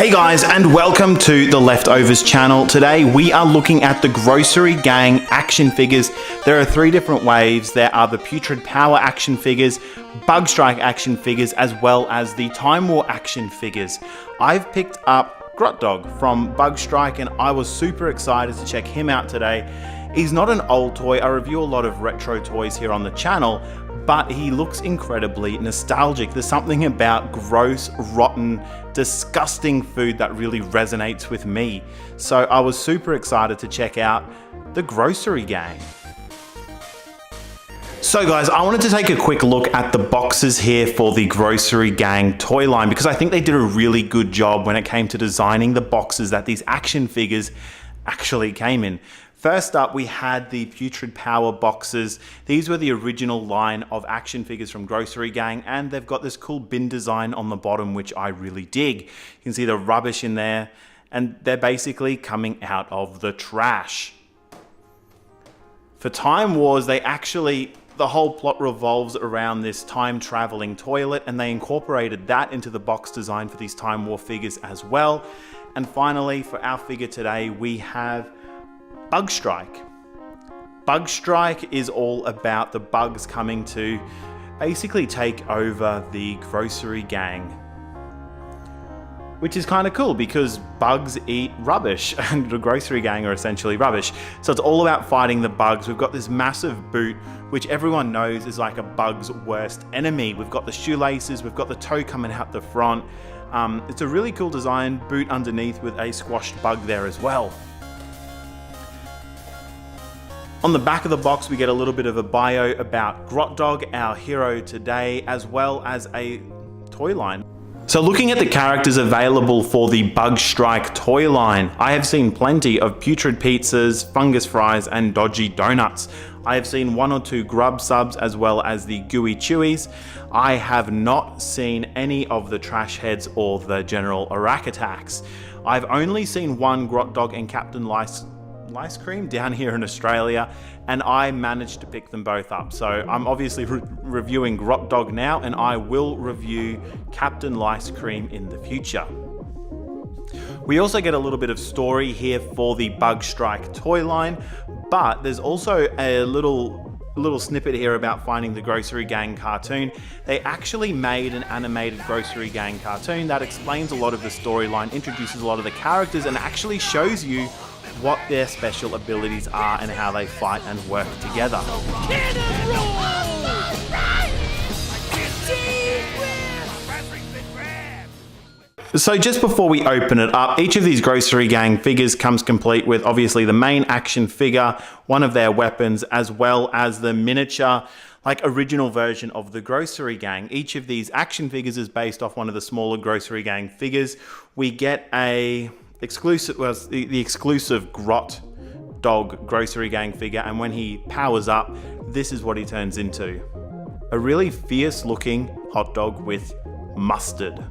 Hey guys, and welcome to the Leftovers channel. Today we are looking at the Grossery Gang action figures. There are three different waves. There are the Putrid Power action figures, Bug Strike action figures, as well as the Time War action figures. I've picked up Grot Dog from Bug Strike and I was super excited to check him out today. He's not an old toy. I review a lot of retro toys here on the channel, but he looks incredibly nostalgic. There's something about gross, rotten, disgusting food that really resonates with me. So I was super excited to check out the Grossery Gang. So guys, I wanted to take a quick look at the boxes here for the Grossery Gang toy line because I think they did a really good job when it came to designing the boxes that these action figures actually came in. First up, we had the Putrid Power boxes. These were the original line of action figures from Grossery Gang, and they've got this cool bin design on the bottom, which I really dig. You can see the rubbish in there, and they're basically coming out of the trash. For Time Wars, the whole plot revolves around this time-traveling toilet, and they incorporated that into the box design for these Time War figures as well. And finally, for our figure today, we have Bug Strike. Bug Strike is all about the bugs coming to basically take over the Grossery Gang, which is kind of cool because bugs eat rubbish and the Grossery Gang are essentially rubbish. So it's all about fighting the bugs. We've got this massive boot, which everyone knows is like a bug's worst enemy. We've got the shoelaces, we've got the toe coming out the front. It's a really cool design, boot underneath with a squashed bug there as well. On the back of the box, we get a little bit of a bio about Grot Dog, our hero today, as well as a toy line. So looking at the characters available for the Bug Strike toy line, I have seen plenty of putrid pizzas, fungus fries, and dodgy donuts. I have seen one or two grub subs as well as the gooey chewies. I have not seen any of the trash heads or the general Iraq attacks. I've only seen one Grot Dog and Captain Lice Cream down here in Australia, and I managed to pick them both up. So I'm obviously reviewing Grot Dog now, and I will review Captain Lice Cream in the future. We also get a little bit of story here for the Bug Strike toy line, but there's also a little snippet here about finding the Grossery Gang cartoon. They actually made an animated Grossery Gang cartoon that explains a lot of the storyline, introduces a lot of the characters, and actually shows you what their special abilities are and how they fight and work together. So just before we open it up, each of these Grossery Gang figures comes complete with obviously the main action figure, one of their weapons, as well as the miniature, like original version of the Grossery Gang. Each of these action figures is based off one of the smaller Grossery Gang figures. We get the exclusive Grot Dog Grossery Gang figure, and when he powers up, this is what he turns into. A really fierce looking hot dog with mustard.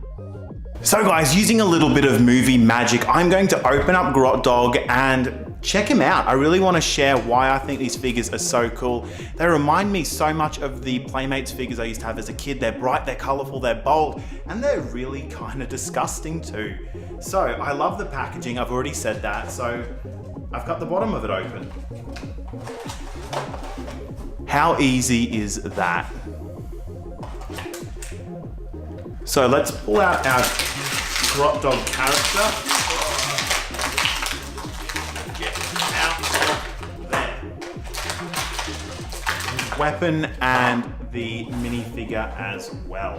So guys, using a little bit of movie magic, I'm going to open up Grot Dog and check him out. I really want to share why I think these figures are so cool. They remind me so much of the Playmates figures I used to have as a kid. They're bright, they're colorful, they're bold, and they're really kind of disgusting too. So I love the packaging, I've already said that, so I've cut the bottom of it open. How easy is that? So let's pull out our Grot Dog character. Get out of there. His weapon and the minifigure as well.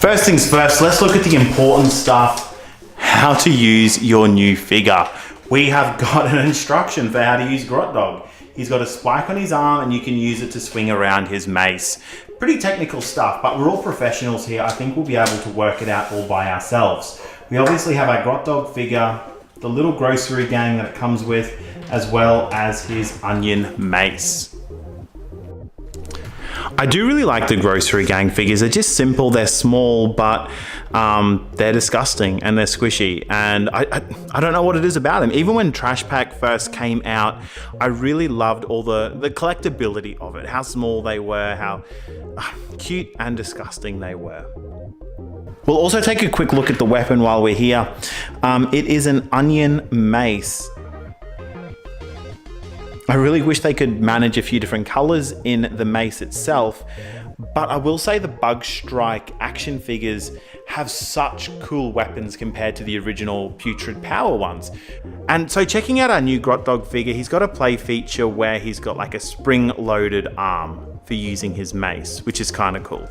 First things first, let's look at the important stuff. How to use your new figure. We have got an instruction for how to use Grot Dog. He's got a spike on his arm and you can use it to swing around his mace. Pretty technical stuff, but we're all professionals here. I think we'll be able to work it out all by ourselves. We obviously have our Grot Dog figure, the little Grossery Gang that it comes with, as well as his onion mace. I do really like the Grossery Gang figures. They're just simple, they're small, but they're disgusting and they're squishy. And I don't know what it is about them. Even when Trash Pack first came out, I really loved all the collectability of it. How small they were, how cute and disgusting they were. We'll also take a quick look at the weapon while we're here. It is an onion mace. I really wish they could manage a few different colors in the mace itself, but I will say the Bug Strike action figures have such cool weapons compared to the original Putrid Power ones. And so checking out our new Grot Dog figure, he's got a play feature where he's got like a spring-loaded arm for using his mace, which is kind of cool.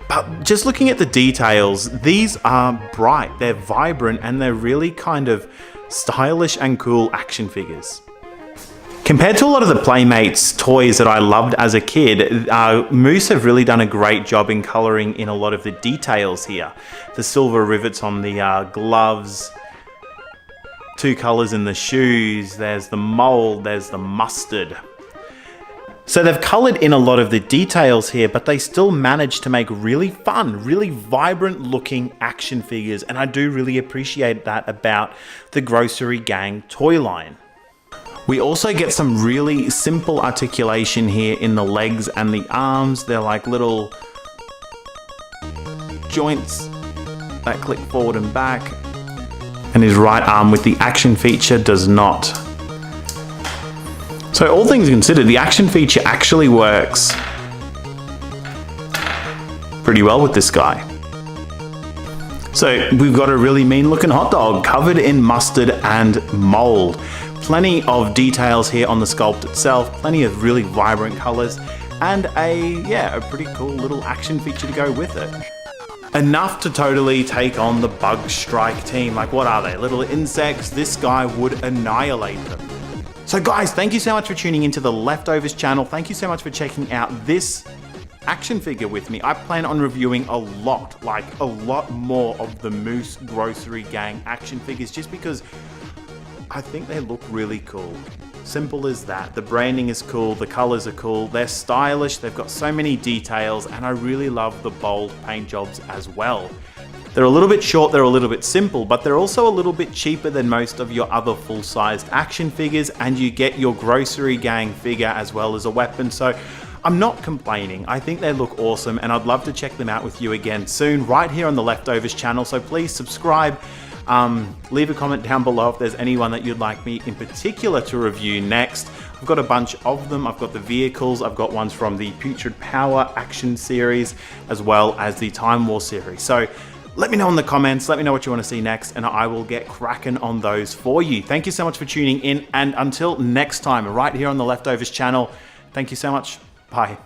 But just looking at the details, these are bright, they're vibrant, and they're really kind of stylish and cool action figures. Compared to a lot of the Playmates toys that I loved as a kid, Moose have really done a great job in colouring in a lot of the details here. The silver rivets on the gloves, 2 colours in the shoes, there's the mold, there's the mustard. So they've coloured in a lot of the details here, but they still managed to make really fun, really vibrant looking action figures, and I do really appreciate that about the Grossery Gang toy line. We also get some really simple articulation here in the legs and the arms. They're like little joints that click forward and back, and his right arm with the action feature does not. So all things considered, the action feature actually works pretty well with this guy. So we've got a really mean looking hot dog covered in mustard and mold. Plenty of details here on the sculpt itself, plenty of really vibrant colors, and a pretty cool little action feature to go with it. Enough to totally take on the Bug Strike team. Like, what are they? Little insects? This guy would annihilate them. So guys, thank you so much for tuning into the Leftovers channel. Thank you so much for checking out this action figure with me. I plan on reviewing a lot more of the Moose Grossery Gang action figures, just because I think they look really cool. Simple as that. The branding is cool, the colors are cool, they're stylish, they've got so many details, and I really love the bold paint jobs as well. They're a little bit short, they're a little bit simple, but they're also a little bit cheaper than most of your other full-sized action figures, and you get your Grossery Gang figure as well as a weapon, so I'm not complaining. I think they look awesome, and I'd love to check them out with you again soon, right here on the Leftovers channel, so please subscribe. Leave a comment down below if there's anyone that you'd like me in particular to review next. I've got a bunch of them. I've got the vehicles, I've got ones from the Putrid Power action series, as well as the Time War series. So let me know in the comments, let me know what you want to see next, and I will get cracking on those for you. Thank you so much for tuning in, and until next time, right here on the Leftovers channel, thank you so much. Bye.